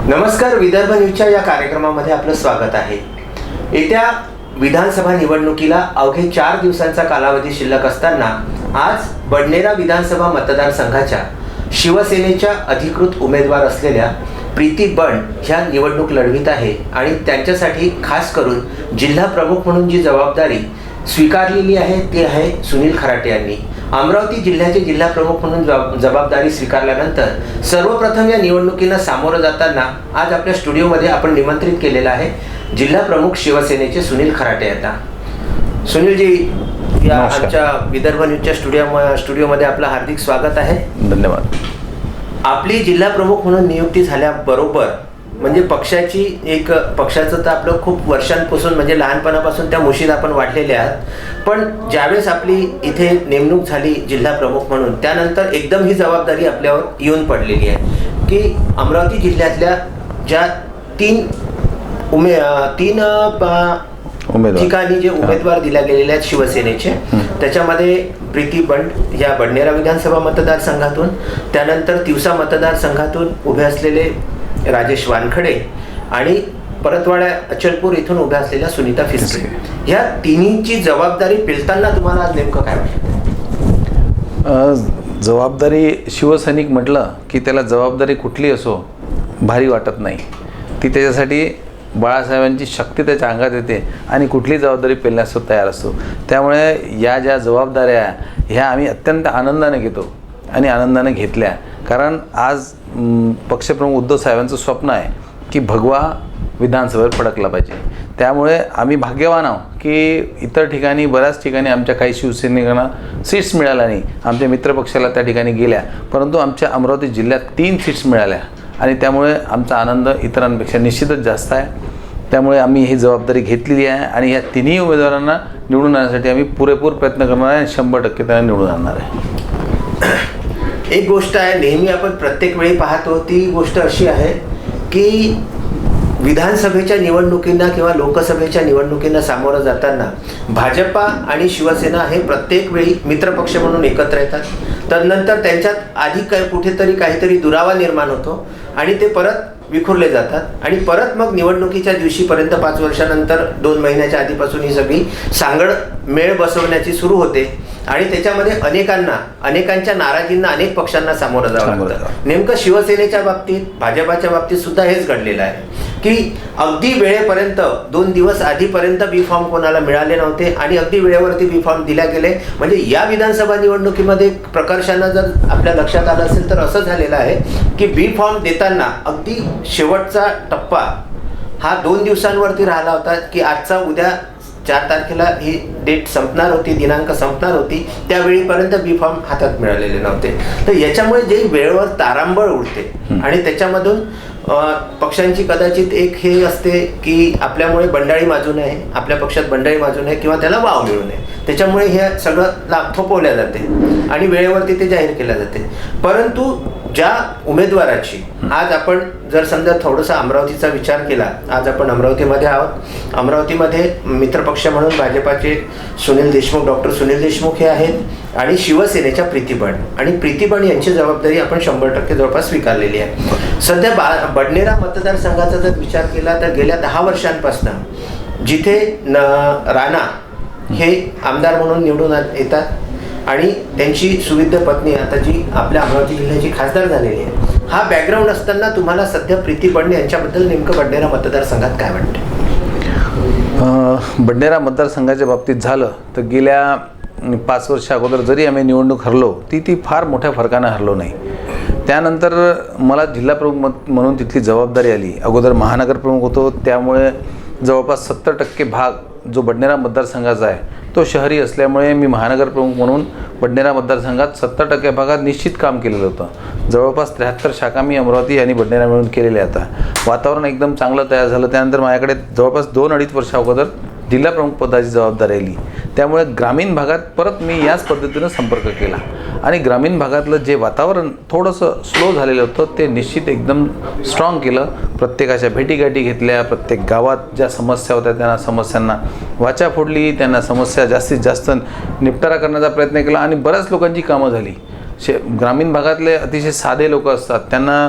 नमस्कार, विदर्भ न्यूजच्या या कार्यक्रमामध्ये आपलं स्वागत आहे। येत्या विधानसभा निवडणुकीला अवघे 4 दिवसांचा कालावधी शिल्लक असताना आज बडनेरा विधानसभा मतदारसंघाच्या शिवसेनेच्या अधिकृत उमेदवार असलेल्या प्रीती बंड ह्या निवडणूक लढवित आहे आणि त्यांच्यासाठी खास करून जिल्हा प्रमुख म्हणून जी जबाबदारी स्वीकारलेली आहे ती आहे सुनील खराटे यांनी। अमरावती जिल्ह्याचे जिल्हा प्रमुख म्हणून जबाबदारी स्वीकारल्यानंतर सर्वप्रथम या निवडणुकीला सामोरं जाताना आज आपल्या स्टुडिओमध्ये आपण निमंत्रित केलेला आहे जिल्हा प्रमुख शिवसेनेचे सुनील खराटे यांना। सुनीलजी, या आमच्या विदर्भ न्यूजच्या स्टुडिओमध्ये आपलं हार्दिक स्वागत आहे। धन्यवाद। आपली जिल्हा प्रमुख म्हणून नियुक्ती झाल्याबरोबर म्हणजे पक्षाचं तर आपलं खूप वर्षांपासून म्हणजे लहानपणापासून त्या मुशीत आपण वाढलेले आहात, पण ज्यावेळेस आपली इथे नेमणूक झाली जिल्हा प्रमुख म्हणून त्यानंतर एकदम ही जबाबदारी आपल्यावर येऊन पडलेली आहे की अमरावती जिल्ह्यातल्या ज्या तीन ठिकाणी जे उमेदवार दिल्या गेलेले आहेत शिवसेनेचे, त्याच्यामध्ये प्रीती बंड या बडनेरा विधानसभा मतदारसंघातून, त्यानंतर तिवसा मतदारसंघातून उभे असलेले राजेश वानखडे आणि परतवाडा अचलपूर इथून उभ्या असलेल्या सुनीता फिसके, ह्या तिन्हीची जबाबदारी पेलताना तुम्हाला आज नेमकं काय वाटतं? जबाबदारी शिवसैनिक म्हटलं की त्याला जबाबदारी कुठली असो भारी वाटत नाही, ती त्याच्यासाठी बाळासाहेबांची शक्ती त्याच्या अंगात येते आणि कुठली जबाबदारी पेलण्यास तयार असतो। त्यामुळे या ज्या जबाबदाऱ्या ह्या आम्ही अत्यंत आनंदाने घेतो आणि आनंदाने घेतल्या, कारण आज पक्षप्रमुख उद्धव साहेबांचं स्वप्न आहे की भगवा विधानसभेवर फडकला पाहिजे। त्यामुळे आम्ही भाग्यवान आहोत की इतर ठिकाणी बऱ्याच ठिकाणी आमच्या काही शिवसैनिकांना सीट्स मिळाल्या नाही, आमच्या मित्रपक्षाला त्या ठिकाणी गेल्या, परंतु आमच्या अमरावती जिल्ह्यात 3 सीट्स मिळाल्या आणि त्यामुळे आमचा आनंद इतरांपेक्षा निश्चितच जास्त आहे। त्यामुळे आम्ही ही जबाबदारी घेतलेली आहे आणि या तिन्ही उमेदवारांना निवडून आणण्यासाठी आम्ही पुरेपूर प्रयत्न करणार आहे आणि 100% त्यांना निवडून आणणार आहे। एक गोष्ट आहे, नेहमी आपण प्रत्येक वेळी पाहतो ती गोष्ट अशी आहे की विधानसभेच्या निवडणुकींना किंवा लोकसभेच्या निवडणुकींना सामोरं जाताना भाजपा आणि शिवसेना हे प्रत्येक वेळी मित्रपक्ष म्हणून एकत्र येतात, तदनंतर त्यांच्यात आधी कुठेतरी काहीतरी दुरावा निर्माण होतो आणि ते परत विखुरले जातात आणि परत मग निवडणुकीच्या दिवशीपर्यंत 5 वर्षानंतर 2 महिन्याच्या आधीपासून ही सगळी सांगड मेळ बसवण्याची सुरू होते आणि त्याच्यामध्ये अनेकांच्या नाराजींना अनेक पक्षांना सामोरं जावं लागतं। नेमकं शिवसेनेच्या बाबतीत भाजपाच्या बाबतीत सुद्धा हेच घडलेलं आहे की अगदी वेळेपर्यंत 2 दिवस आधीपर्यंत बी फॉर्म कोणाला मिळाले नव्हते आणि अगदी वेळेवरती बी फॉर्म दिल्या गेले। म्हणजे या विधानसभा निवडणुकीमध्ये प्रकर्षानं जर आपल्या लक्षात आलं असेल तर असं झालेलं आहे की बी फॉर्म देताना अगदी शेवटचा टप्पा हा 2 दिवसांवरती राहिला होता की आजचा उद्या 4 तारखेला ही डेट संपणार होती, दिनांक संपणार होती, त्यावेळीपर्यंत बी फॉर्म हातात मिळालेले नव्हते। तर याच्यामुळे जे वेळेवर तारांबळ उडते आणि त्याच्यामधून पक्षांची कदाचित एक हे असते की आपल्यामुळे बंडाळी माजू नये, आपल्या पक्षात बंडाळी माजू नये किंवा त्याला वाव मिळू नये, त्याच्यामुळे हे सगळं थोपवल्या जाते आणि वेळेवरती ते जाहीर केल्या जाते। परंतु ज्या उमेदवाराची आज आपण जर समजा थोडंसं अमरावतीचा विचार केला, आज आपण अमरावतीमध्ये आहोत, अमरावतीमध्ये मित्रपक्ष म्हणून भाजपाचे डॉक्टर सुनील देशमुख हे आहेत आणि शिवसेनेच्या प्रीती बंड यांची जबाबदारी आपण 100% जवळपास स्वीकारलेली आहे। सध्या बडनेरा मतदारसंघाचा जर विचार केला तर गेल्या 10 वर्षांपासून जिथे राणा हे आमदार म्हणून निवडून येतात आणि त्यांची सुविद्य पत्नी आता जी आपल्या अमरावती जिल्ह्याची खासदार झालेली आहे, हा बॅकग्राऊंड असताना तुम्हाला सध्या प्रीती बंड यांच्याबद्दल नेमकं बडनेरा मतदारसंघात काय वाटते? बडनेरा मतदारसंघाच्या बाबतीत झालं तर गेल्या 5 वर्षा अगोदर जरी आम्ही निवडणूक हरलो ती फार मोठ्या फरकानं हरलो नाही। त्यानंतर मला जिल्हा प्रमुख म्हणून तिथली जबाबदारी आली। अगोदर महानगर प्रमुख होतो, त्यामुळे जवळपास 70% भाग जो बडनेरा मतदारसंघाचा आहे तो शहरी असल्यामुळे मी महानगर प्रमुख म्हणून बडनेरा मतदारसंघात 70% भागात निश्चित काम केलेलं होतं। जवळपास 73 शाखा मी अमरावती आणि बडनेरा मिळून केलेल्या आता वातावरण एकदम चांगलं तयार झालं। त्यानंतर माझ्याकडे जवळपास 2-2.5 वर्षा अगोदर जिल्हा प्रमुख पदाची जबाबदारी आली, त्यामुळे ग्रामीण भागात परत मी याच पद्धतीनं संपर्क केला आणि ग्रामीण भागातलं जे वातावरण थोडंसं स्लो झालेलं होतं ते निश्चित एकदम स्ट्रॉंग केलं। प्रत्येकाच्या भेटीगाठी घेतल्या, प्रत्येक गावात ज्या समस्या होत्या त्यांना समस्यांना वाचा फोडली, त्यांना समस्या जास्तीत जास्त निपटारा करण्याचा प्रयत्न केला आणि बऱ्याच लोकांची कामं झाली। ग्रामीण भागातले अतिशय साधे लोक असतात, त्यांना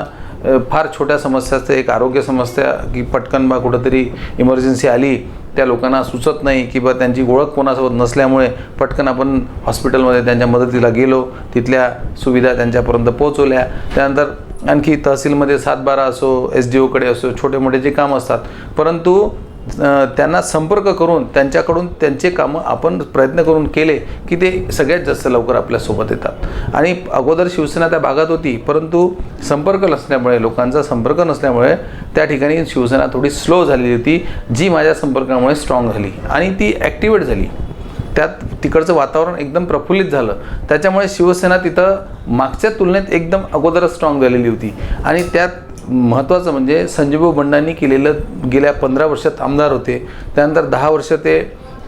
फार छोट्या समस्याचं एक आरोग्य समस्या की पटकन बा कुठंतरी इमर्जन्सी आली, त्या लोकांना सुचत नाही की बा त्यांची ओळख कोणासोबत नसल्यामुळे पटकन आपण हॉस्पिटलमध्ये त्यांच्या मदतीला गेलो, तिथल्या सुविधा त्यांच्यापर्यंत पोहोचवल्या. त्यानंतर आणखी तहसीलमध्ये 7-12 असो, SDOकडे असो, छोटे मोठे जे कामं असतात, परंतु त्यांना संपर्क करून त्यांच्याकडून त्यांचे कामं आपण प्रयत्न करून केले की ते सगळ्यात जास्त लवकर आपल्यासोबत येतात. आणि अगोदर शिवसेना त्या भागात होती, परंतु संपर्क नसल्यामुळे, लोकांचा संपर्क नसल्यामुळे त्या ठिकाणी शिवसेना थोडी स्लो झालेली होती, जी माझ्या संपर्कामुळे स्ट्रॉंग झाली आणि ती ॲक्टिवेट झाली. त्यात तिकडचं वातावरण एकदम प्रफुल्लित झालं. त्याच्यामुळे शिवसेना तिथं मागच्या तुलनेत एकदम अगोदरच स्ट्रॉंग झालेली होती. आणि त्यात महत्त्वाचं म्हणजे संजयभाऊ बंडांनी केलेलं, गेल्या 15 वर्षात आमदार होते, त्यानंतर 10 वर्ष ते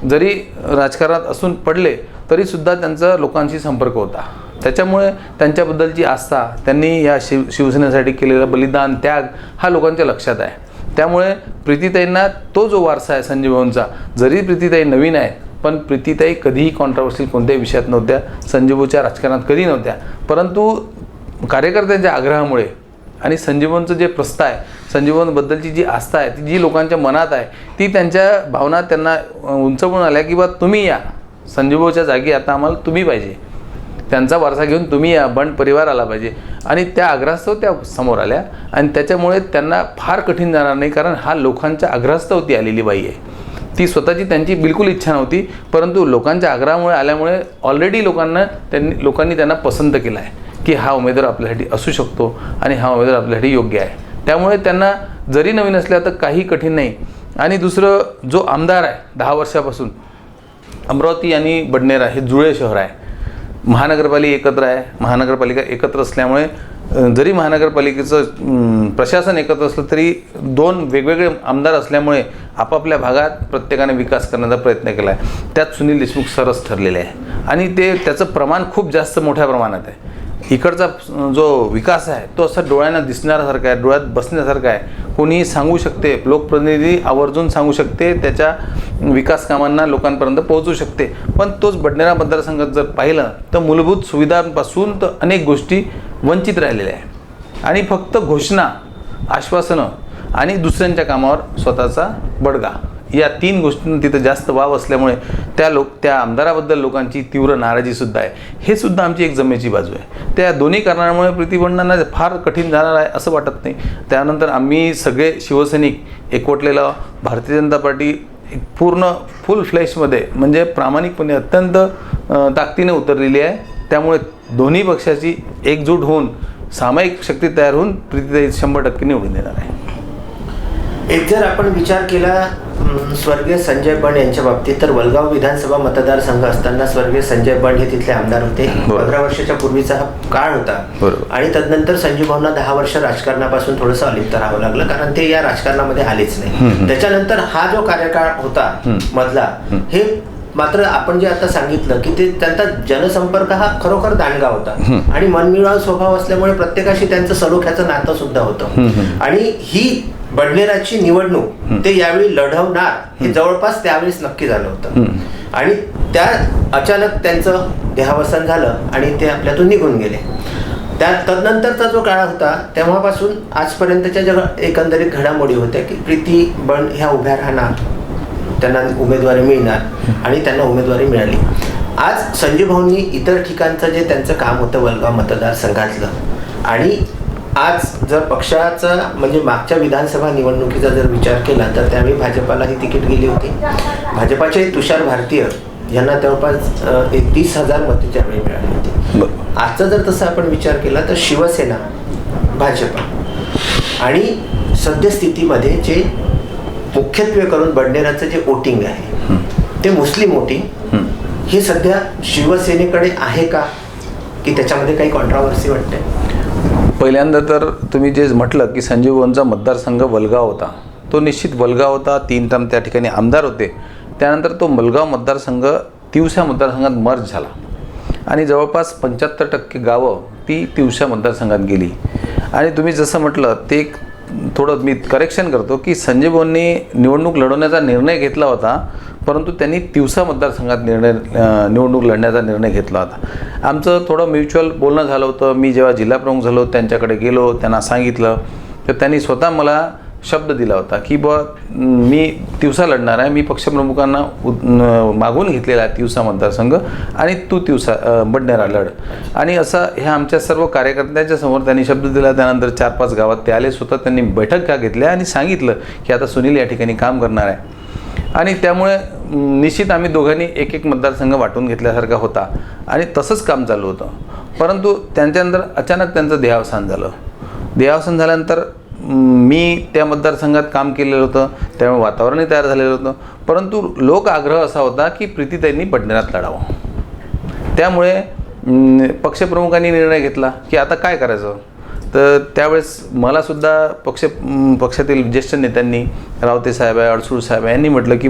जरी राजकारणात असून पडले तरीसुद्धा त्यांचा लोकांशी संपर्क होता. त्याच्यामुळे त्यांच्याबद्दलची आस्था, त्यांनी या शिवसेनेसाठी केलेलं बलिदान, त्याग हा लोकांच्या लक्षात आहे. त्यामुळे प्रीतीताईंना तो जो वारसा आहे संजयभाऊंचा, जरी प्रीतीताई नवीन आहेत पण प्रीतीताई कधीही कॉन्ट्रोवर्शियल कोणत्याही विषयात नव्हत्या, संजयभाऊच्या राजकारणात कधी नव्हत्या, परंतु कार्यकर्त्यांच्या आग्रहामुळे आणि संजयभाऊंचं जे प्रस्थ आहे, संजयभाऊंबद्दलची जी आस्था आहे, ती जी लोकांच्या मनात आहे, ती त्यांच्या भावना त्यांना उंचवून आल्या की बा तुम्ही या संजयभाऊच्या जागी, आता आम्हाला तुम्ही पाहिजे, त्यांचा वारसा घेऊन तुम्ही या, बंड परिवार आला पाहिजे. आणि त्या आग्रहास्तव त्या समोर आल्या आणि त्याच्यामुळे त्यांना फार कठीण जाणार नाही, कारण हा लोकांच्या आग्रहास्तव ती आलेली बाई आहे. ती स्वतःची त्यांची बिलकुल इच्छा नव्हती, परंतु लोकांच्या आग्रहामुळे आल्यामुळे ऑलरेडी लोकांनी त्यांना पसंत केला आहे की हा उमेदवार आपल्यासाठी असू शकतो आणि हा उमेदवार आपल्यासाठी योग्य आहे. त्यामुळे त्यांना जरी नवीन असल्या तर काही कठीण नाही. आणि दुसरं, जो आमदार आहे 10 वर्षापासून, अमरावती आणि बडनेरा हे जुळे शहर आहे, महानगरपालिका एकत्र आहे. महानगरपालिका एकत्र असल्यामुळे जरी महानगरपालिकेचं प्रशासन एकत्र असलं तरी 2 वेगवेगळे आमदार असल्यामुळे आपापल्या भागात प्रत्येकाने विकास करण्याचा प्रयत्न केला आहे. त्यात सुनील देशमुख सरस ठरलेले आहे आणि त्याचं प्रमाण खूप जास्त मोठ्या प्रमाणात आहे. इकडचा जो विकास आहे तो असा डोळ्यांना दिसणाऱ्यासारखा आहे, डोळ्यात बसण्यासारखा आहे. कोणीही सांगू शकते, लोकप्रतिनिधी आवर्जून सांगू शकते, त्याच्या विकास कामांना लोकांपर्यंत पोहोचू शकते. पण तोच बडनेरा मतदारसंघात जर पाहिलं तर मूलभूत सुविधांपासून तर अनेक गोष्टी वंचित राहिलेल्या आहे आणि फक्त घोषणा, आश्वासनं आणि दुसऱ्यांच्या कामावर स्वतःचा बडगा, या 3 गोष्टींना तिथं जास्त वाव असल्यामुळे त्या आमदाराबद्दल लोकांची तीव्र नाराजीसुद्धा आहे. हे सुद्धा आमची एक जमेची बाजू आहे. त्या दोन्ही कारणामुळे प्रीतीबंडांना फार कठीण जाणार आहे असं वाटत नाही. त्यानंतर आम्ही सगळे शिवसैनिक एकवटलेलं भारतीय जनता पार्टी पूर्ण फुल फ्लॅशमध्ये, म्हणजे प्रामाणिकपणे अत्यंत ताकदीने उतरलेली आहे. त्यामुळे दोन्ही पक्षाची एकजूट होऊन सामायिक शक्ती तयार होऊन प्रीतीताई 100% निवडून देणार आहे. एक जर आपण विचार केला स्वर्गीय संजय बंड यांच्या बाबतीत, तर वलगाव विधानसभा मतदारसंघ असताना स्वर्गीय संजय बंड हे तिथले आमदार होते. 15 वर्षाच्या पूर्वीचा हा काळ होता आणि तदनंतर संजयभाऊंना 10 वर्ष राजकारणापासून थोडंसं अलिप्त राहावं लागलं, कारण ते या राजकारणामध्ये आलेच नाही. त्याच्यानंतर हा जो कार्यकाळ होता मधला, हे मात्र आपण जे आता सांगितलं की ते त्यांचा जनसंपर्क हा खरोखर दांडगा होता आणि मनमिळावू स्वभाव असल्यामुळे प्रत्येकाशी त्यांचं सलोख्याचं नातं सुद्धा होतं. आणि ही बडनेराची निवडणूक ते यावेळी लढवणार हे जवळपास त्यावेळेस नक्की झालं होतं. आणि त्या अचानक त्यांचं देहावसान झालं आणि ते आपल्यातून निघून गेले. त्या तदनंतरचा जो काळ होता तेव्हापासून आजपर्यंतच्या ज्या एकंदरीत घडामोडी होत्या की प्रीती बंड ह्या उभ्या राहणार, त्यांना उमेदवारी मिळणार आणि त्यांना उमेदवारी मिळाली. आज संजयभाऊंनी इतर ठिकाणचं जे त्यांचं काम होतं वलगाव मतदारसंघातलं, आणि आज जर पक्षाचा म्हणजे मागच्या विधानसभा निवडणुकीचा जर विचार केला तर त्यावेळी भाजपाला ही तिकीट गेली होती. भाजपाचे तुषार भारतीय यांना जवळपास 30,000 मतं त्यावेळी मिळाली होती. आजचा जर तसा आपण विचार केला तर शिवसेना, भाजपा आणि सद्यस्थितीमध्ये जे मुख्यत्वे करून बडनेराचं जे वोटिंग आहे ते मुस्लिम वोटिंग, हे सध्या शिवसेनेकडे आहे का, की त्याच्यामध्ये काही कॉन्ट्रावर्सी वाटते? पहिल्यांदा तर तुम्ही जे म्हटलं की संजयभाऊंचा मतदारसंघ वलगाव होता, तो निश्चित वलगाव होता. 3 टर्म त्या ठिकाणी आमदार होते. त्यानंतर तो वलगाव मतदारसंघ तिवसा मतदारसंघात मर्ज झाला आणि जवळपास 75% गावं ती तिवसा मतदारसंघात गेली. आणि तुम्ही जसं म्हटलं ते थोडं मी करेक्शन करतो की संजयभाऊंनी निवडणूक लढवण्याचा निर्णय घेतला होता, परंतु त्यांनी तिवसा मतदारसंघात निवडणूक लढण्याचा निर्णय घेतला होता. आमचं थोडं म्युच्युअल बोलणं झालं होतं. मी जेव्हा जिल्हाप्रमुख झालो त्यांच्याकडे गेलो, त्यांना सांगितलं, तर त्यांनी स्वतः मला शब्द दिला होता की मी तिवसा लढणार आहे. मी पक्षप्रमुखांना मागून घेतलेला आहे तिवसा मतदारसंघ आणि तू तिवसा बडनेरा लढ. आणि असं ह्या आमच्या सर्व कार्यकर्त्यांच्या समोर त्यांनी शब्द दिला. त्यानंतर 4-5 गावात ते आले, स्वतः त्यांनी बैठका घेतल्या आणि सांगितलं की आता सुनील या ठिकाणी काम करणार आहे. आणि त्यामुळे निश्चित आम्ही दोघांनी एक मतदारसंघ वाटून घेतल्यासारखा होता आणि तसंच काम चालू होतं. परंतु त्यांच्यानंतर अचानक त्यांचं देहावसान झालं. देहावसान झाल्यानंतर मी त्या मतदारसंघात काम केलेलं होतं, त्यामुळे वातावरणही तयार झालेलं होतं. परंतु लोक आग्रह असा होता की प्रीतीताईंनी बडनेरात लढावं. त्यामुळे पक्षप्रमुखांनी निर्णय घेतला की आता काय करायचं. तर त्यावेळेस मलासुद्धा पक्षातील ज्येष्ठ नेत्यांनी, रावते साहेब आहे, अडसूळ साहेब यांनी म्हटलं की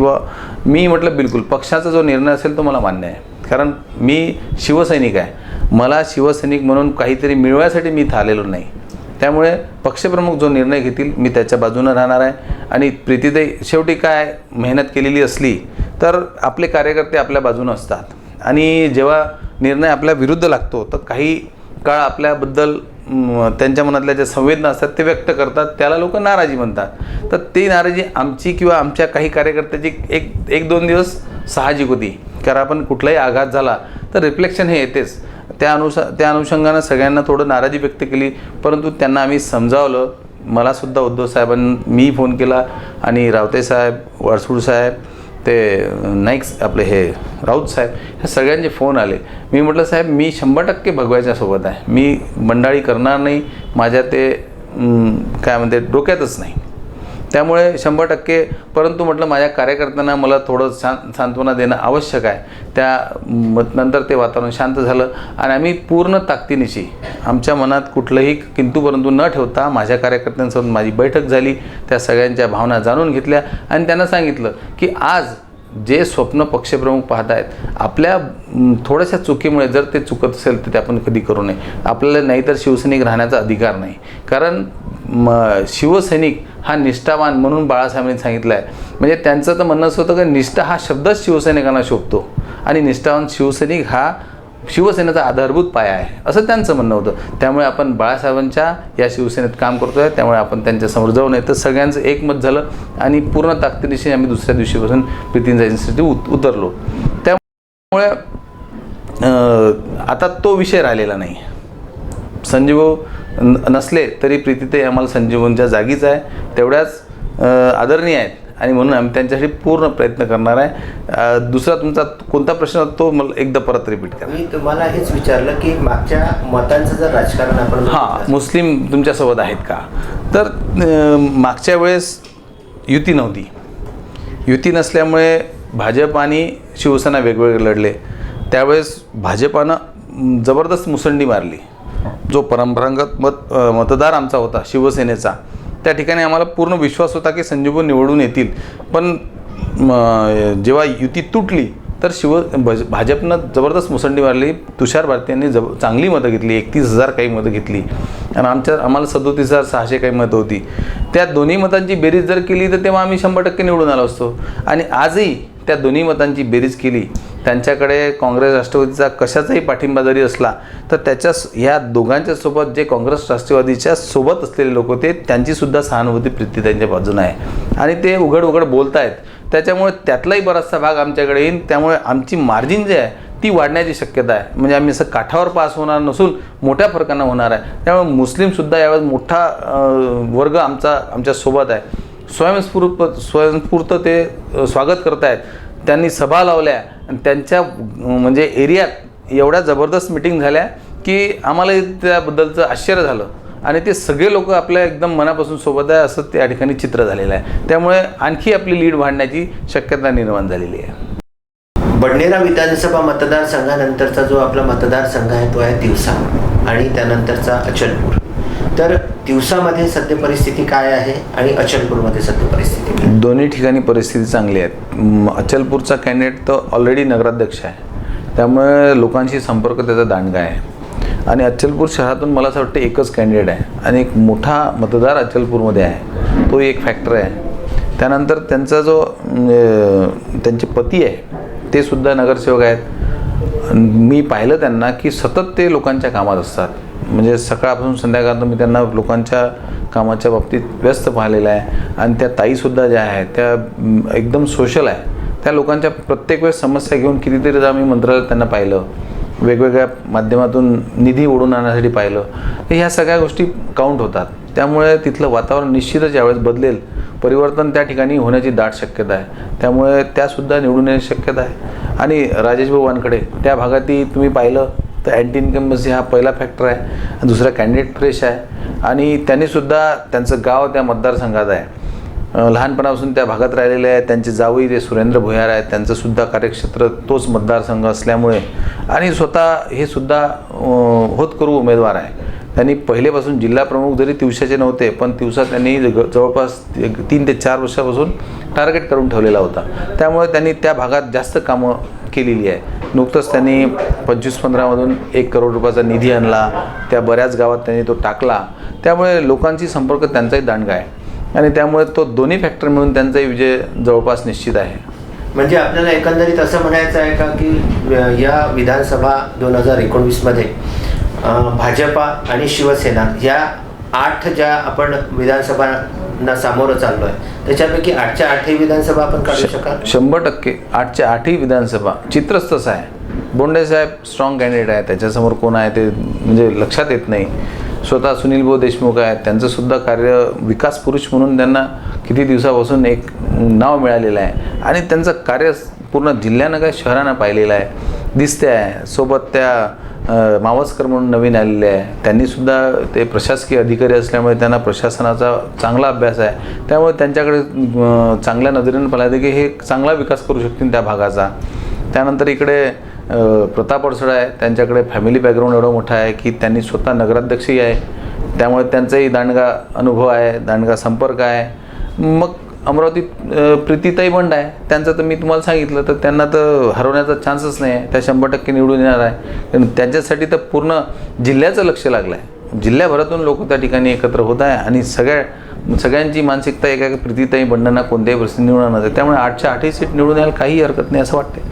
मी म्हटलं बिलकुल पक्षाचा जो निर्णय असेल तो मला मान्य आहे. कारण मी शिवसैनिक आहे. मला शिवसैनिक म्हणून काहीतरी मिळवण्यासाठी मी इथं आलेलो नाही. त्यामुळे पक्षप्रमुख जो निर्णय घेतील मी त्याच्या बाजूनं राहणार आहे. आणि प्रीतीताई शेवटी काय मेहनत केलेली असली तर आपले कार्यकर्ते आपल्या बाजूनं असतात. आणि जेव्हा निर्णय आपल्या विरुद्ध लागतो तर काही काळ आपल्याबद्दल त्यांच्या मनातल्या ज्या संवेदना असतात ते व्यक्त करतात, त्याला लोक नाराजी म्हणतात. तर ती नाराजी आमची किंवा आमच्या काही कार्यकर्त्याची एक 2 दिवस साहजिक होती. कारण आपण कुठलाही आघात झाला तर रिफ्लेक्शन हे येतेच. त्या अनुषंगानं सगळ्यांना थोडं नाराजी व्यक्त केली. परंतु त्यांना आम्ही समजावलं. मलासुद्धा उद्धव साहेबांनी मी फोन केला आणि रावते साहेब, वडसूळ साहेब, ते नाईक आपले हे राऊत साहेब, ह्या सगळ्यांचे फोन आले. मी म्हटलं साहेब मी 100% भगवायच्या सोबत आहे. मी बंडाळी करणार नाही. माझ्या ते काय म्हणते डोक्यातच नाही. त्यामुळे 100%. परंतु म्हटलं माझ्या कार्यकर्त्यांना मला थोडं सांत्वना देणं आवश्यक आहे. नंतर ते वातावरण शांत झालं आणि आम्ही पूर्ण ताकदीनिशी आमच्या मनात कुठलंही किंतु परंतु न ठेवता माझ्या कार्यकर्त्यांसोबत माझी बैठक झाली. त्या सगळ्यांच्या भावना जाणून घेतल्या आणि त्यांना सांगितलं की आज जे स्वप्न पक्षप्रमुख पाहत आहेत, आपल्या थोड्याशा चुकीमुळे जर ते चुकत असेल तर ते आपण कधी करू नये. आपल्याला नाहीतर शिवसैनिक राहण्याचा अधिकार नाही. कारण शिवसैनिक हा निष्ठावान म्हणून बाळासाहेबांनी सांगितलं आहे. म्हणजे त्यांचं तर म्हणणं असं होतं की निष्ठा हा शब्दच शिवसैनिकांना शोभतो आणि निष्ठावान शिवसैनिक हा शिवसेनेचा आधारभूत पाया आहे असं त्यांचं म्हणणं होतं. त्यामुळे आपण बाळासाहेबांच्या या शिवसेनेत काम करतो आहे. त्यामुळे आपण त्यांच्यासमोर जाऊ नये. तर सगळ्यांचं एकमत झालं आणि पूर्ण ताकदीनिशी आम्ही दुसऱ्या दिवशीपासून प्रीतीताईंसाठी उतरलो. त्यामुळे आता तो विषय राहिलेला नाही. संजीव नसले तरी प्रीतीताई आम्हाला संजीवनच्या जागीच आहे, तेवढ्याच आदरणीय आहेत आणि म्हणून आम्ही त्यांच्यासाठी पूर्ण प्रयत्न करणार आहे. दुसरा तुमचा कोणता प्रश्न तो मला एकदा परत रिपीट करा. मी तुम्हाला हेच विचारलं की मागच्या मतांचं जर राजकारण आपण मुस्लिम तुमच्यासोबत आहेत का. तर मागच्या वेळेस युती नव्हती. युती नसल्यामुळे भाजप आणि शिवसेना वेगवेगळे लढले. त्यावेळेस भाजपानं जबरदस्त मुसंडी मारली. जो परंपरागत मतदार आमचा होता शिवसेनेचा, त्या ठिकाणी आम्हाला पूर्ण विश्वास होता की संजीव निवडून येतील. पण जेव्हा युती तुटली तर भाजपनं जबरदस्त मुसंडी मारली. तुषार भारती यांनी चांगली मतं घेतली, 31,000 काही मतं घेतली आणि आम्हाला 37,600 काही मतं होती. त्या दोन्ही मतांची बेरीज जर केली तर तेव्हा आम्ही 100% निवडून आलो असतो. आणि आजही त्या दोन्ही मतांची बेरीज केली, त्यांच्याकडे काँग्रेस राष्ट्रवादीचा कशाचाही पाठिंबा जरी असला तर ह्या दोघांच्या सोबत जे काँग्रेस राष्ट्रवादीच्या सोबत असलेले लोक होते त्यांचीसुद्धा सहानुभूती प्रीतीताईंच्या बाजूने आहे आणि ते उघड बोलत आहेत. त्याच्यामुळे त्यातलाही बराचसा भाग आमच्याकडे येईल. त्यामुळे आमची मार्जिन जी आहे ती वाढण्याची शक्यता आहे. म्हणजे आम्ही असं काठावर पास होणार नसून मोठ्या फरकानं होणार आहे. त्यामुळे मुस्लिमसुद्धा यावेळेस मोठा वर्ग आमच्या सोबत आहे. स्वयंस्फूर्त ते स्वागत करत आहेत. त्यांनी सभा लावल्या आणि त्यांच्या म्हणजे एरियात एवढ्या जबरदस्त मिटिंग झाल्या की आम्हाला त्याबद्दलचं आश्चर्य झालं आणि ते सगळे लोक आपल्या एकदम मनापासून सोबत आहे असं त्या ठिकाणी चित्र झालेलं आहे. त्यामुळे आणखी आपली लीड वाढण्याची शक्यता निर्माण झालेली आहे. बडनेरा विधानसभा मतदारसंघानंतरचा जो आपला मतदारसंघ आहे तो आहे तिवसा आणि त्यानंतरचा अचलपूर. तर तिवसामध्ये सध्या परिस्थिती काय आहे आणि अचलपूरमध्ये सध्या परिस्थिती काय? दोन्ही ठिकाणी परिस्थिती चांगली आहे. अचलपूरचा कॅन्डिडेट तर ऑलरेडी नगराध्यक्ष आहे, त्यामुळे लोकांशी संपर्क त्याचा दांडगा आहे. आणि अचलपूर शहरातून मला असं वाटतं एकच कॅन्डिडेट आहे आणि एक मोठा मतदार अचलपूरमध्ये आहे, तो एक फॅक्टर आहे. त्यानंतर त्यांचा जो त्यांचे पती आहे ते सुद्धा नगरसेवक आहेत. मी पाहिलं त्यांना की सतत ते लोकांच्या कामात असतात. म्हणजे सकाळपासून संध्याकाळपर्यंत मी त्यांना लोकांच्या कामाच्या बाबतीत व्यस्त पाहिलेलं आहे. आणि त्या ताईसुद्धा ज्या आहेत त्या एकदम सोशल आहे. त्या लोकांच्या प्रत्येक वेळेस समस्या घेऊन कितीतरी मी मंत्रालयात त्यांना पाहिलं, वेगवेगळ्या माध्यमातून निधी ओढून आणण्यासाठी पाहिलं. ह्या सगळ्या गोष्टी काउंट होतात. त्यामुळे तिथलं वातावरण निश्चितच यावेळेस बदलेल. परिवर्तन त्या ठिकाणी होण्याची दाट शक्यता आहे. त्यामुळे त्यासुद्धा निवडून येण्याची शक्यता आहे. आणि राजेशभाऊ वानखडे त्या भागातही तुम्ही पाहिलं तर अँटी इन्कम्बन्सी हा पहिला फॅक्टर आहे. दुसरा कॅन्डिडेट फ्रेश आहे आणि त्यांनीसुद्धा त्यांचं गाव त्या मतदारसंघात आहे. लहानपणापासून त्या भागात राहिलेले आहेत. त्यांचे जावई ते सुरेंद्र भुयार आहेत, त्यांचंसुद्धा कार्यक्षेत्र तोच मतदारसंघ असल्यामुळे आणि स्वतः हे सुद्धा होतकरू उमेदवार आहे. त्यांनी पहिलेपासून जिल्हा प्रमुख जरी तिवसाचे नव्हते पण तिवसा त्यांनी जवळपास 3 ते 4 वर्षापासून टार्गेट करून ठेवलेला होता. त्यामुळे त्यांनी त्या भागात जास्त कामं केलेली आहे. नुकतंच त्यांनी 25-15मधून 1 करोड रुपयाचा निधी आणला. त्या बऱ्याच गावात त्यांनी तो टाकला. त्यामुळे लोकांची संपर्क त्यांचाही दांडगा आहे आणि त्यामुळे तो दोन्ही फॅक्टर मिळून त्यांचाही विजय जवळपास निश्चित आहे. म्हणजे आपल्याला एकंदरीत असं म्हणायचं आहे का की या विधानसभा 2019मध्ये भाजपा आणि शिवसेना या 8 ज्या आपण विधानसभांना सामोरं चाललो आहे त्याच्यापैकी 8च्या 8ही विधानसभा आपण काढू शकाल? 100% 8च्या 8ही विधानसभा. चित्रच तसं आहे. बोंडे साहेब स्ट्रॉंग कॅन्डिडेट आहे. त्याच्यासमोर कोण आहे ते म्हणजे लक्षात येत नाही. स्वतः सुनीलभाऊ देशमुख आहेत. त्यांचंसुद्धा कार्य विकास पुरुष म्हणून त्यांना किती दिवसापासून एक नाव मिळालेलं आहे आणि त्यांचं कार्य पूर्ण जिल्ह्यानं काय शहरानं पाहिलेलं आहे, दिसते आहे. सोबत त्या मावसकर म्हणून नवीन आलेले आहे. त्यांनीसुद्धा ते प्रशासकीय अधिकारी असल्यामुळे त्यांना प्रशासनाचा चांगला अभ्यास आहे. त्यामुळे त्यांच्याकडे चांगल्या नजरेनं पाहिलं की हे चांगला विकास करू शकतील त्या भागाचा. त्यानंतर इकडे प्रताप अडसड आहे. त्यांच्याकडे फॅमिली बॅकग्राऊंड एवढं मोठं आहे की त्यांनी स्वतः नगराध्यक्षही आहे. त्यामुळे त्यांचाही दांडगा अनुभव आहे, दांडगा संपर्क आहे. मग अमरावतीत प्रीतीताई बंड आहे. त्यांचं तर मी तुम्हाला सांगितलं तर त्यांना तर हरवण्याचा चान्सच नाही आहे. त्या 100% निवडून येणार आहे. त्यांच्यासाठी तर पूर्ण जिल्ह्याचं लक्ष लागलं आहे. जिल्ह्याभरातून लोक त्या ठिकाणी एकत्र होत आहे आणि सगळ्यांची मानसिकता एक आहे की प्रीतीताई बंडांना कोणत्याही परिस्थिती निवडून आणणार आहे. त्यामुळे 8च्या 8ही सीट निवडून यायला काही हरकत नाही असं वाटते.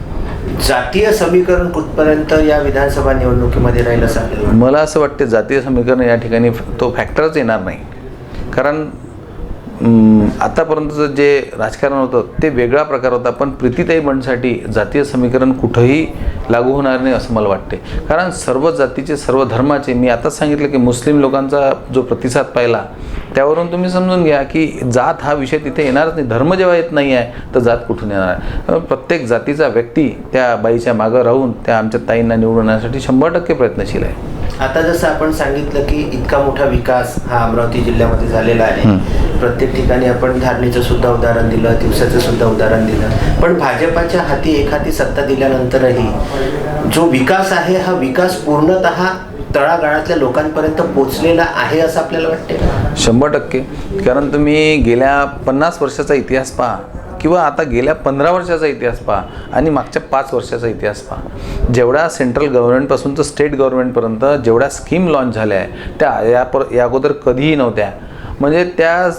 जातीय समीकरण कुठपर्यंत या विधानसभा निवडणुकीमध्ये राहिलं असेल? मला असं वाटते जातीय समीकरण या ठिकाणी तो फॅक्टरच येणार नाही. कारण आतापर्यंतचं जे राजकारण होतं ते वेगळा प्रकार होता. पण प्रीतीताई बंडसाठी जातीय समीकरण कुठंही लागू होणार नाही असं मला वाटते. कारण सर्व जातीचे सर्व धर्माचे, मी आताच सांगितलं की मुस्लिम लोकांचा जो प्रतिसाद पाहिला त्यावरून तुम्ही समजून घ्या की जात हा विषय तिथे येणारच नाही. धर्म जेव्हा येत नाही आहे तर जात कुठून येणार आहे? प्रत्येक जातीचा व्यक्ती त्या बाईच्या मागं राहून त्या आमच्या ताईंना निवडून आणण्यासाठी 100% प्रयत्नशील आहे. आता जसं आपण सांगितलं की इतका मोठा विकास हा अमरावती जिल्ह्यामध्ये झालेला आहे. प्रत्येक ठिकाणी आपण धारणीचं सुद्धा उदाहरण दिलं, दिवसाचं सुद्धा उदाहरण दिलं. पण भाजपाच्या हाती एखादी सत्ता दिल्यानंतरही जो विकास आहे हा विकास पूर्णतः तळागाळातल्या लोकांपर्यंत पोचलेला आहे असं आपल्याला वाटते? 100%. कारण तुम्ही गेल्या 50 वर्षाचा इतिहास पहा किंवा आता गेल्या 15 वर्षाचा इतिहास पहा आणि मागच्या 5 वर्षाचा इतिहास पहा. जेवढ्या सेंट्रल गव्हर्नमेंटपासून तर स्टेट गव्हर्नमेंटपर्यंत जेवढ्या स्कीम लॉन्च झाल्या आहे त्या या अगोदर कधीही नव्हत्या. म्हणजे त्या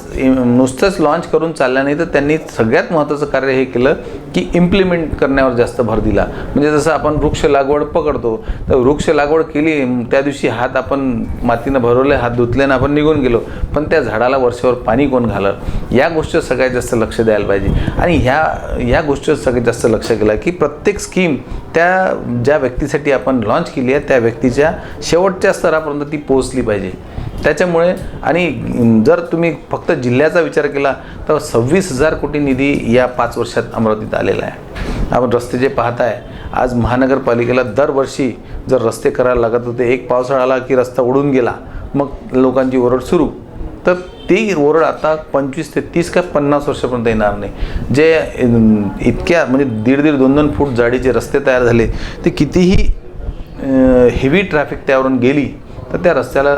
नुसतंच लॉन्च करून चालल्या नाही तर त्यांनी सगळ्यात महत्त्वाचं कार्य हे केलं की इम्प्लिमेंट करण्यावर जास्त भर दिला. म्हणजे जसं आपण वृक्ष लागवड पकडतो तर वृक्ष लागवड केली, त्या दिवशी हात आपण मातीनं भरवले, हात धुतले ना आपण निघून गेलो, पण त्या झाडाला वर्षावर पाणी कोण घालं या गोष्टीवर सगळ्यात जास्त लक्ष द्यायला पाहिजे. आणि ह्या गोष्टीवर सगळ्यात जास्त लक्ष केलं की प्रत्येक स्कीम त्या ज्या व्यक्तीसाठी आपण लॉन्च केली आहे त्या व्यक्तीच्या शेवटच्या स्तरापर्यंत ती पोहोचली पाहिजे. त्याच्यामुळे आणि जर तुम्ही फक्त जिल्ह्याचा विचार केला तर 26,000 कोटी निधी या 5 वर्षात अमरावतीत आलेला आहे. आपण रस्ते जे पाहताय आज महानगरपालिकेला दरवर्षी जर रस्ते करायला लागत होते, एक पावसाळा आला की रस्ता उडून गेला, मग लोकांची ओरड सुरू, तर ती ओरड आता 25 ते 30 का 50 वर्षापर्यंत येणार नाही. जे इतक्या म्हणजे 1.5-1.5, 2-2 फूट जाडीचे रस्ते तयार झाले ते कितीही हेवी ट्रॅफिक त्यावरून गेली तर त्या रस्त्याला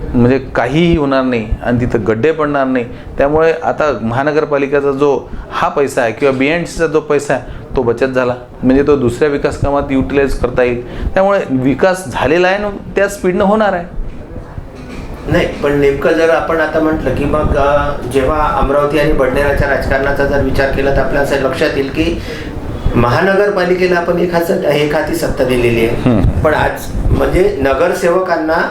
म्हणजे काहीही होणार नाही आणि तिथं गड्डे पडणार नाही. त्यामुळे आता महानगरपालिकेचा जो हा पैसा आहे किंवा BNCचा जो पैसा आहे तो बचत झाला, म्हणजे तो दुसऱ्या विकास कामात युटिलाइज करता येईल. त्यामुळे विकास झालेला आहे ना त्या स्पीडनं होणार आहे. नाही, पण नेमकं जर आपण आता म्हटलं की मग जेव्हा अमरावती आणि बडनेराच्या राजकारणाचा जर विचार केला तर आपल्या असं लक्षात येईल की महानगरपालिकेला आपण एक हाती सत्ता दिलेली आहे, पण आज म्हणजे नगरसेवकांना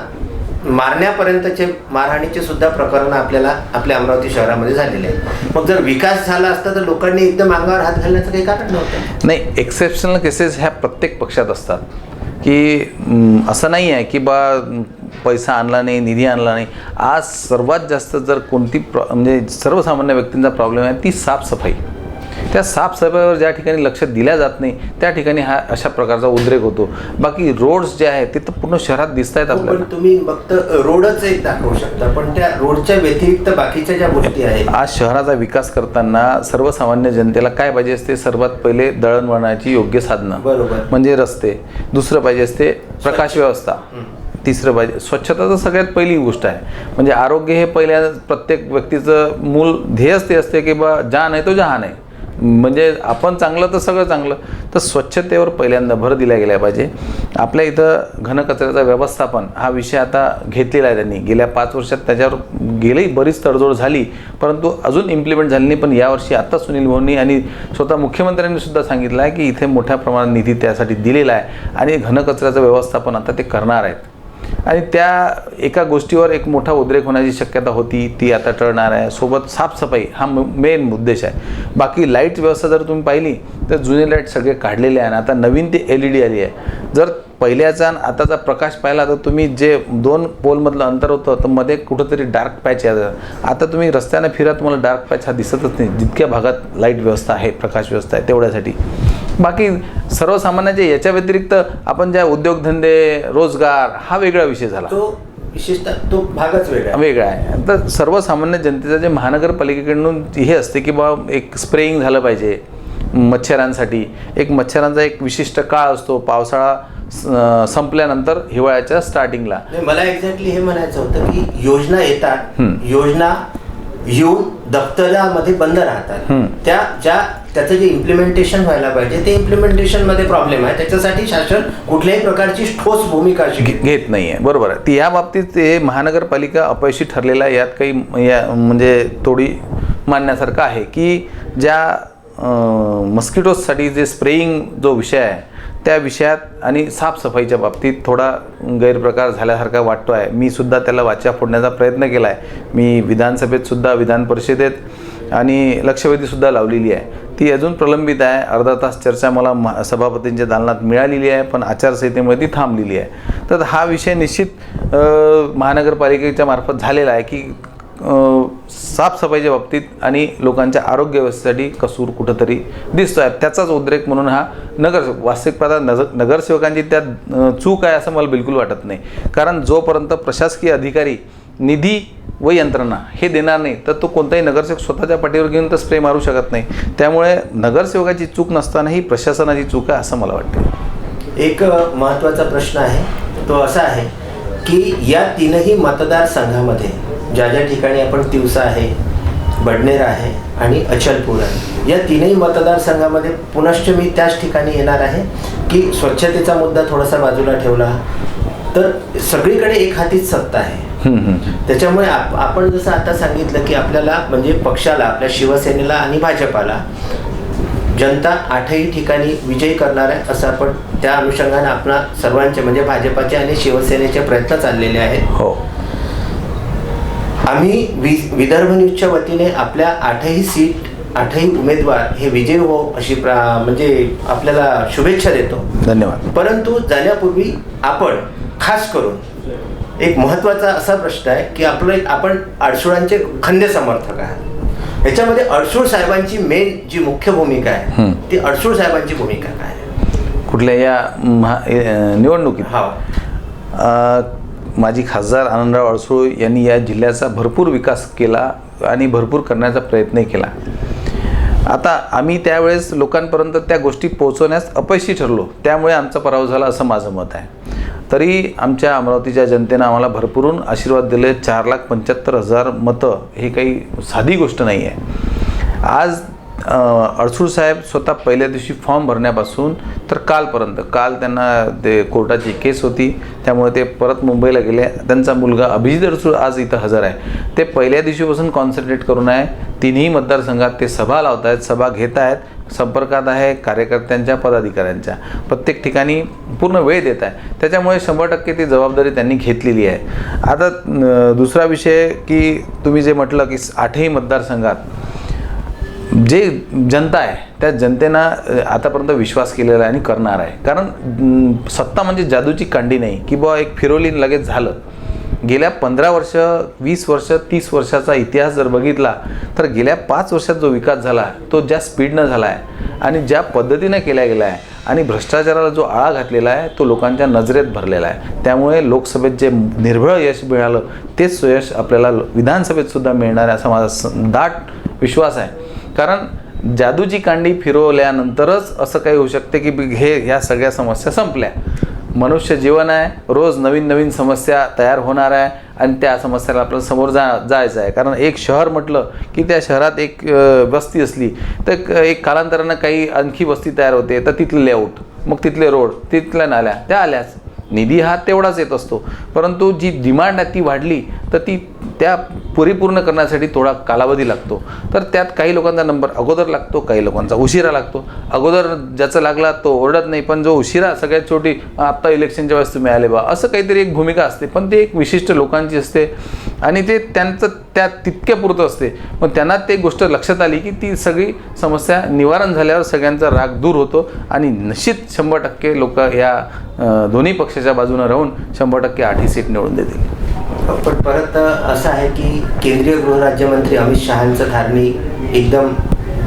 मारण्यापर्यंतचे मारहाणीचे सुद्धा प्रकरण आपल्याला आपल्या अमरावती शहरामध्ये झालेले आहे. मग जर विकास झाला असता तर लोकांनी एकदम अंगावर हात घालण्याचं काही कारण नव्हतं. नाही, एक्सेप्शनल केसेस ह्या प्रत्येक पक्षात असतात की असं नाही आहे की बा पैसा आणला नाही, निधी आणला नाही. आज सर्वात जास्त जर कोणती म्हणजे सर्वसामान्य व्यक्तींचा प्रॉब्लेम आहे ती साफसफाई. त्या साफसफाईवर ज्या ठिकाणी लक्ष दिल्या जात नाही त्या ठिकाणी हा अशा प्रकारचा उद्रेक होतो. बाकी रोड्स जे आहेत ते तर पूर्ण शहरात दिसत आहेत आपल्याला. पण तुम्ही फक्त रोडच एक दाखवू शकता, पण त्या रोडच्या व्यतिरिक्त बाकीच्या ज्या गोष्टी आहेत. आज शहराचा विकास करताना सर्वसामान्य जनतेला काय पाहिजे असते? सर्वात पहिले दळणवळणाची योग्य साधनं, बरोबर, म्हणजे रस्ते. दुसरं पाहिजे असते प्रकाश व्यवस्था. तिसरं पाहिजे स्वच्छता. तर सगळ्यात पहिली गोष्ट आहे. म्हणजे आरोग्य हे पहिल्या प्रत्येक व्यक्तीचं मूल ध्येयच ते असते की बा जान आहे तो जहान आहे. म्हणजे आपण चांगलं तर सगळं चांगलं. तर स्वच्छतेवर पहिल्यांदा भर दिला गेला पाहिजे. आपल्या इथं घनकचऱ्याचा व्यवस्थापन हा विषय आता घेतलेला आहे त्यांनी. गेल्या 5 वर्षात त्याच्यावर गेली बरीच तडजोड झाली, परंतु अजून इम्प्लिमेंट झाली नाही. पण यावर्षी आता सुनील भाऊंनी आणि स्वतः मुख्यमंत्र्यांनी सुद्धा सांगितलं आहे की इथे मोठ्या प्रमाणात निधी त्यासाठी दिलेला आहे आणि घनकचऱ्याचं व्यवस्थापन आता ते करणार आहेत. आणि त्या एका गोष्टीवर एक मोठा उद्रेक होण्याची शक्यता होती ती आता टळणार आहे. सोबत साफसफाई हा मेन उद्देश आहे. बाकी लाईट व्यवस्था जर तुम्ही पाहिली तर जुने लाईट सगळे काढलेले आहे आणि आता नवीन ते LED आली आहे. जर पहिल्याचा आणि आताचा प्रकाश पाहिला तर तुम्ही जे 2 पोलमधलं अंतर होतं तर मध्ये कुठंतरी डार्क पॅच आहे. आता तुम्ही रस्त्यानं फिरा तुम्हाला डार्क पॅच हा दिसतच नाही, जितक्या भागात लाईट व्यवस्था आहे, प्रकाश व्यवस्था आहे तेवढ्यासाठी. बाकी सर्वसामान्याच्या याच्या व्यतिरिक्त आपण ज्या उद्योगधंदे, रोजगार हा वेगळा विषय झाला. तो विशेषतः तो भागच वेगळा आहे. तर सर्वसामान्य जनतेचं जे महानगरपालिकेकडून हे असते की बा एक स्प्रेइंग झालं पाहिजे मच्छरांसाठी. एक मच्छरांचा एक विशिष्ट काळ असतो, पावसाळा संपल्यानंतर हिवाळ्याच्या स्टार्टिंगला. मला एक्झॅक्टली हे म्हणायचं होतं की योजना येतात, योजना येऊन दफ्तरामध्ये बंद राहतात. त्याचं जे इम्प्लिमेंटेशन व्हायला पाहिजे ते इम्प्लिमेंटेशन मध्ये प्रॉब्लेम आहे. त्याच्यासाठी शासन कुठल्याही प्रकारची ठोस भूमिका घेत नाही आहे. बरोबर आहे. ती या बाबतीत ते महानगरपालिका अपयशी ठरलेला आहे. यात काही म्हणजे तोडी मानण्यासारखं आहे की ज्या मस्किटोजसाठी जे स्प्रेइंग जो विषय आहे त्या विषयात आणि साफसफाईच्या बाबतीत थोडा गैरप्रकार झाल्यासारखा वाटतो आहे. मी सुद्धा त्याला वाचा फोडण्याचा प्रयत्न केला आहे. मी विधानसभेत सुद्धा, विधान परिषदेत आणि लक्षवेधीसुद्धा लावलेली आहे. ती अजून प्रलंबित आहे. अर्धा तास चर्चा मला सभापतींच्या दालनात मिळालेली आहे, पण आचारसंहितेमुळे ती थांबलेली आहे. तर हा विषय निश्चित महानगरपालिकेच्या मार्फत झालेला आहे की साफसफाईच्या बाबतीत आणि लोकांच्या आरोग्य व्यवस्थेसाठी कसूर कुठंतरी दिसतो आहे. त्याचाच उद्रेक म्हणून हा वास्तविक पाहता नगरसेवकांची त्यात चूक आहे असं मला बिलकुल वाटत नाही. कारण जोपर्यंत प्रशासकीय अधिकारी निधी व यंत्रणा हे देणार नाही तर तो कोणताही नगरसेवक स्वतःच्या पाठीवर घेऊन तर स्प्रे मारू शकत नाही. त्यामुळे नगरसेवकाची चूक नसतानाही प्रशासनाची चूक आहे असं मला वाटतं. एक महत्त्वाचा प्रश्न आहे तो असा आहे की या 3ही मतदारसंघामध्ये ज्या ज्या ठिकाणी आपण तिवसा आहे, बडनेर आहे आणि अचलपूर आहे, या 3ही मतदारसंघामध्ये पुनश्च मी त्याच ठिकाणी येणार आहे की स्वच्छतेचा मुद्दा थोडासा बाजूला ठेवला तर सगळीकडे एक हातीच सत्ता आहे. त्याच्यामुळे आपण जसं आता सांगितलं की आपल्याला म्हणजे पक्षाला, आपल्या शिवसेनेला आणि भाजपाला जनता 8ही ठिकाणी विजयी करणार आहे असं आपण त्या अनुषंगाने आपणा सर्वांचे म्हणजे भाजपाचे आणि शिवसेनेचे प्रयत्न चाललेले आहेत. हो, आम्ही विदर्भ न्यूजच्या वतीने आपल्या 8ही उमेदवार हे विजयी हो अशी म्हणजे आपल्याला शुभेच्छा देतो. धन्यवाद. परंतु जाण्यापूर्वी आपण खास करून एक महत्त्वाचा असा प्रश्न आहे की आपण अडसुळांचे खंदे समर्थक आहात. याच्यामध्ये अडसूळ साहेबांची मेन जी मुख्य भूमिका आहे ती अडसूळ साहेबांची भूमिका काय आहे कुठल्या या निवडणुकीत? माजी खासदार आनंदराव अडसूळ यांनी या जिल्ह्याचा भरपूर विकास केला आणि भरपूर करण्याचा प्रयत्नही केला. आता आम्ही त्यावेळेस लोकांपर्यंत त्या गोष्टी पोहोचवण्यास अपयशी ठरलो, त्यामुळे आमचा पराभव झाला असं माझं मत आहे. तरी आमच्या अमरावतीच्या जनतेनं आम्हाला भरपूरून आशीर्वाद दिले. 4,75,000 मतं ही काही साधी गोष्ट नाही आहे. आज अडसूळ साहेब स्वतः पहिल्या दिवशी फॉर्म भरण्यापासून तर काल त्यांना ते कोर्टाची केस होती, त्यामुळे ते परत मुंबईला गेले. त्यांचा मुलगा अभिजित अडसूळ आज इथं हजर आहे. ते पहिल्या दिवशीपासून कॉन्सन्ट्रेट करून आहे. तिन्ही मतदारसंघात ते सभा लावत आहेत, सभा घेत आहेत, संपर्कात आहे कार्यकर्त्यांच्या, पदाधिकाऱ्यांच्या, प्रत्येक ठिकाणी पूर्ण वेळ देत आहे. त्याच्यामुळे 100% ती जबाबदारी त्यांनी घेतलेली आहे. आता दुसरा विषय की तुम्ही जे म्हटलं की 8ही मतदारसंघात जे जनता आहे त्या जनतेनं आतापर्यंत विश्वास केलेला आहे आणि करणार आहे. कारण सत्ता म्हणजे जादूची कांडी नाही की बुवा एक फिरवली लगेच झालं. गेल्या 15 वर्ष, 20 वर्ष, 30 वर्षाचा इतिहास जर बघितला तर गेल्या 5 वर्षात जो विकास झाला आहे तो ज्या स्पीडनं झाला आहे आणि ज्या पद्धतीनं केला गेला आहे आणि भ्रष्टाचाराला जो आळा घातलेला आहे तो लोकांच्या नजरेत भरलेला आहे. त्यामुळे लोकसभेत जे निर्भळ यश मिळालं तेच यश आपल्याला विधानसभेत सुद्धा मिळणार आहे असा माझा दाट विश्वास आहे. कारण जादूची कांडी फिरवल्यानंतरच असं काही होऊ शकते की ह्या सगळ्या समस्या संपल्या. मनुष्य जीवन आहे, रोज नवीन नवीन समस्या तयार होणार आहे आणि त्या समस्याला आपल्याला समोर जायचं आहे. कारण एक शहर म्हटलं की त्या शहरात एक वस्ती असली तर एक कालांतरानं काही आणखी वस्ती तयार होते, तर तिथलं लेआउट, मग तिथले रोड, तिथल्या नाल्या त्या आल्याच. निधी हा तेवढाच येत असतो, परंतु जी डिमांड आहे ती वाढली तर ती त्या परिपूर्ण करण्यासाठी थोडा कालावधी लागतो. तर त्यात काही लोकांचा नंबर अगोदर लागतो, काही लोकांचा उशिरा लागतो. अगोदर ज्याचा लागला तो ओरडत नाही, पण जो उशिरा सगळ्यात छोटी आत्ता इलेक्शनच्या वेळेस तुम्ही आले बा असं काहीतरी एक भूमिका असते, पण ती एक विशिष्ट लोकांची असते आणि ते त्यांचं त्या तितक्या पुरतं असते. पण त्यांना ते गोष्ट लक्षात आली की ती सगळी समस्या निवारण झाल्यावर सगळ्यांचा राग दूर होतो आणि निश्चित 100% लोक या दोन्ही पक्षाच्या बाजूने राहून 100% 8ही सीट निवडून देतील. पण परत असं आहे की केंद्रीय गृहराज्यमंत्री अमित शहांचं धारणी एकदम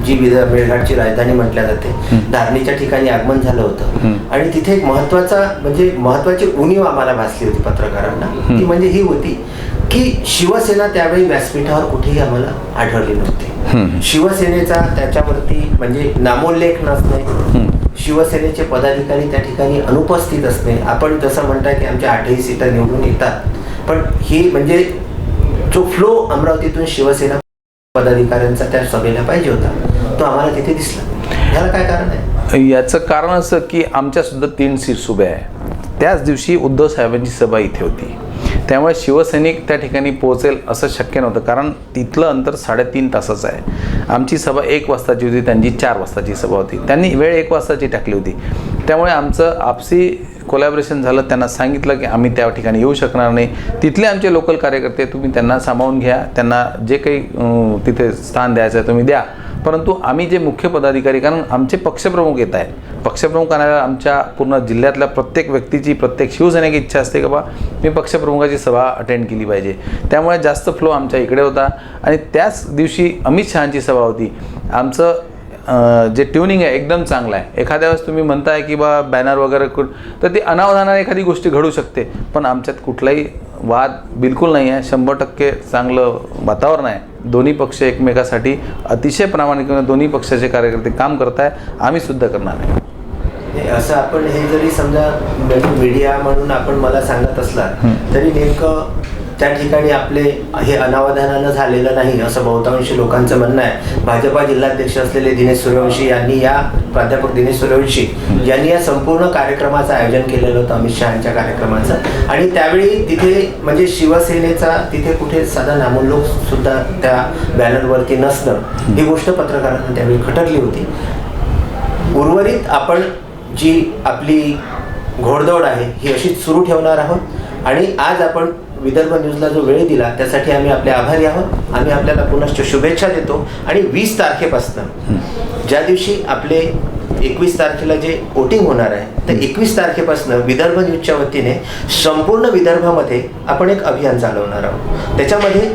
जी मेळघाटची राजधानी म्हटल्या जाते, धारणीच्या ठिकाणी आगमन झालं होतं आणि तिथे एक महत्वाची उणीव आम्हाला भासली होती पत्रकारांना. ती म्हणजे ही होती की शिवसेना त्यावेळी व्यासपीठावर कुठेही आम्हाला आढळली नव्हती. शिवसेनेचा त्याच्यावरती म्हणजे नामोल्लेख नसणे, शिवसेनेचे पदाधिकारी त्या ठिकाणी अनुपस्थित असणे. आपण जसं म्हणताय की आमच्या 8ही सीटा निवडून येतात, पण ही म्हणजे जो फ्लो अमरावतीतून शिवसेना पदाधिकाऱ्यांचा त्या सभेला पाहिजे होता तो आम्हाला तिथे दिसला. याला काय कारण आहे? याचं कारण असं की आमच्या सुद्धा 3 सीट्स उभ्या आहे. त्याच दिवशी उद्धव साहेबांची सभा इथे होती, त्यामुळे शिवसैनिक त्या ठिकाणी पोहोचेल असं शक्य नव्हतं. कारण तिथलं अंतर 3.5 तासाचं आहे. आमची सभा 1 वाजताची होती, त्यांची 4 वाजताची सभा होती. त्यांनी वेळ 1 वाजताची टाकली होती. त्यामुळे आमचं आपसी कोलॅबरेशन झालं. त्यांना सांगितलं की आम्ही त्या ठिकाणी येऊ शकणार नाही. तिथले आमचे लोकल कार्यकर्ते तुम्ही त्यांना सामावून घ्या, त्यांना जे काही तिथे स्थान द्यायचं आहे तुम्ही द्या, परंतु आम्ही जे मुख्य पदाधिकारी, कारण आमचे पक्षप्रमुख येत आहेत, पक्षप्रमुख आणायला आमच्या पूर्ण जिल्ह्यातल्या प्रत्येक व्यक्तीची, प्रत्येक शिवसैनिकाची इच्छा असते की बा मी पक्षप्रमुखाची सभा अटेंड केली पाहिजे. त्यामुळे जास्त फ्लो आमच्या इकडे होता आणि त्याच दिवशी अमित शहांची सभा होती. आमचं जे ट्युनिंग आहे एकदम चांगलं आहे. एखाद्या वेळेस तुम्ही म्हणताय की बा बॅनर वगैरे तर ती अनावधानाने एखादी गोष्टी घडू शकते, पण आमच्यात कुठलाही वाद बिलकुल नाही आहे. 100% चांगलं वातावरण आहे. दोन्ही पक्ष एकमेकासाठी अतिशय प्रामाणिकपणे दोन्ही पक्षाचे कार्यकर्ते काम करत आहे, आम्ही सुद्धा करणार आहे. असं आपण हे जरी समजा मीडिया म्हणून आपण मला सांगत असला तरी नेमकं त्या ठिकाणी आपले हे अनावधानानं झालेलं नाही असं बहुतांशी लोकांचं म्हणणं आहे. भाजपा जिल्हाध्यक्ष असलेले दिनेश सूर्यवंशी यांनी प्राध्यापक दिनेश सूर्यवंशी यांनी या संपूर्ण कार्यक्रमाचं आयोजन केलेलं होतं, अमित शहांच्या कार्यक्रमाचं. आणि त्यावेळी तिथे म्हणजे शिवसेनेचा तिथे कुठे साधा नामोल्लेख सुद्धा त्या बॅनरवरती नसणं ही गोष्ट पत्रकारांना त्यावेळी खटकली होती. उर्वरित आपण जी आपली घोडदौड आहे ही अशीच सुरू ठेवणार आहोत आणि आज आपण विदर्भ न्यूजला जो वेळ दिला त्यासाठी आम्ही आपले आभारी आहोत. आम्ही आपल्याला पुनश्च शुभेच्छा देतो आणि 20 तारखेपासून ज्या दिवशी आपले 21 तारखेला जे वोटिंग होणार आहे तर 21 तारखेपासून विदर्भ न्यूजच्या वतीने संपूर्ण विदर्भामध्ये आपण एक अभियान चालवणार आहोत. त्याच्यामध्ये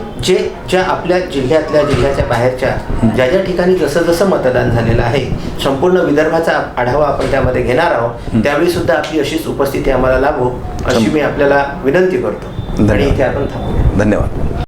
ज्या आपल्या जिल्ह्याच्या बाहेरच्या ज्या ठिकाणी जसं मतदान झालेलं आहे संपूर्ण विदर्भाचा आढावा आपण त्यामध्ये घेणार आहोत. त्यावेळी सुद्धा आपली अशीच उपस्थिती आम्हाला लाभो अशी मी आपल्याला विनंती करतो आणि इथे आपण थांबूया. धन्यवाद.